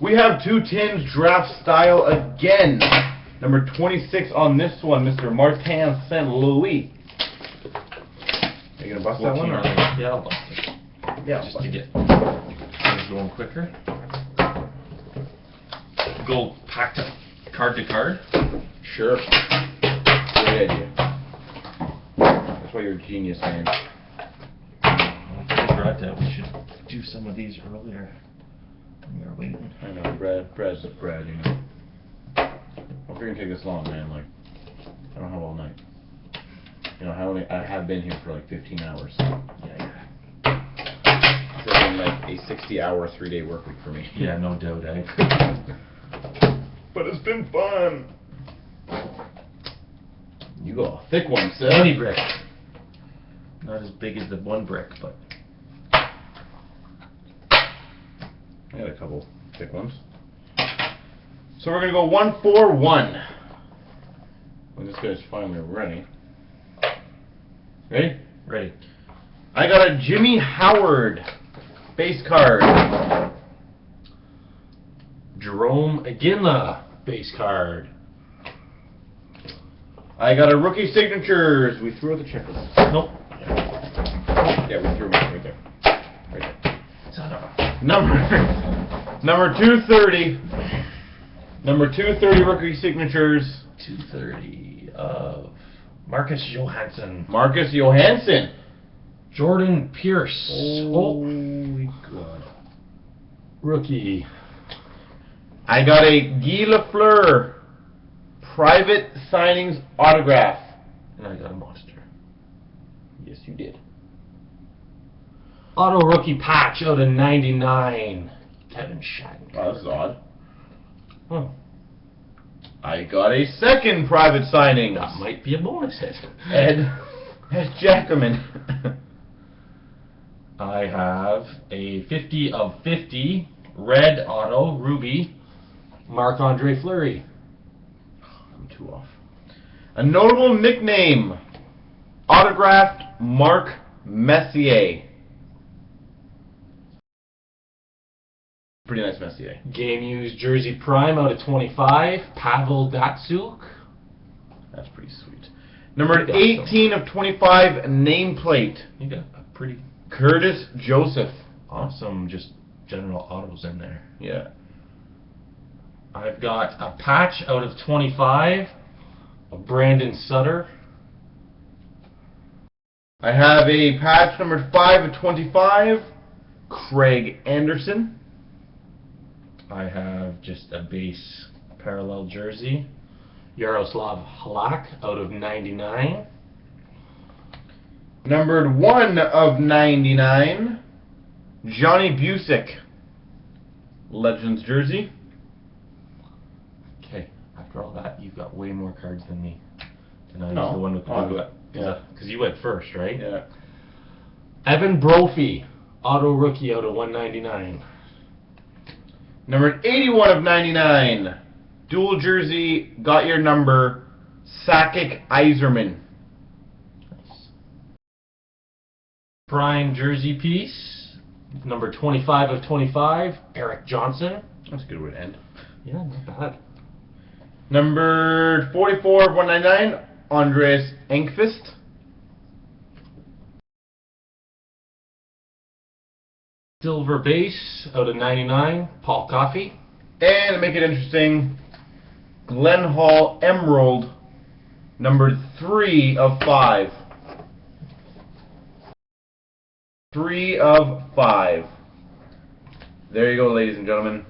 We have 2 tins draft style again. Number 26 on this one, Mr. Martin St. Louis. Are you gonna bust that one? Or? Yeah, I'll bust it. Yeah, just to get things going quicker. Go pack to card to card. Sure. Great idea. That's why you're a genius, man. We should do some of these earlier when we were waiting. I know, Brad's just Brad, you know. Well, if you're gonna take this long, man, like, I don't have all night. You know, I have been here for like 15 hours. Yeah. It's been like a 60-hour, 3-day work week for me. Yeah, no doubt, eh? But it's been fun. You got a thick one, sir. Mini brick. Not as big as the one brick, but. I got a couple thick ones. So we're going to go 1-4-1. When this guy's finally ready. Ready? Ready. I got a Jimmy Howard base card. Jerome Iginla base card. I got a rookie signatures. We threw out the checklist. Nope. Yeah, we threw them out right there. Right there. Ta-da. Number 230. Number 230 rookie signatures. 230 of Marcus Johansson. Marcus Johansson. Jordan Pierce. Holy God. Rookie. I got a Guy Lafleur private signings autograph. And I got a monster. Yes, you did. Auto rookie patch out of 99. Kevin Shattenkirk. Oh, this is odd. Huh. I got a second private signing. That might be a bonus hit. Ed Jackerman. I have a 50 of 50 red auto ruby Marc-Andre Fleury. I'm 2 off. A notable nickname. Autographed Mark Messier. Pretty nice Messier. Game used jersey prime out of 25. Pavel Datsyuk. That's pretty sweet. Number 18 of 25 nameplate. You got a pretty Curtis Joseph. awesome just general autos in there. Yeah. I've got a patch out of 25 of Brandon Sutter. I have a patch number 5 of 25. Craig Anderson. I have just a base parallel jersey. Yaroslav Halak out of 99. Numbered 1 of 99. Johnny Busick. Legends jersey. Okay, after all that, you've got way more cards than me. And I No, was the one with the I'll blue. do it. Yeah. Because you went first, right? Yeah. Evan Brophy, auto rookie out of 199. Numbered 81 of 99. Dual jersey, got your number, Sakic Iserman. Nice. Prime jersey piece, number 25 of 25, Eric Johnson. That's a good way to end. Yeah, not bad. Number 44 of 199, Andres Engqvist. Silver base out of 99, Paul Coffey. And to make it interesting, Glenn Hall Emerald, number 3 of 5. 3 of 5. There you go, ladies and gentlemen.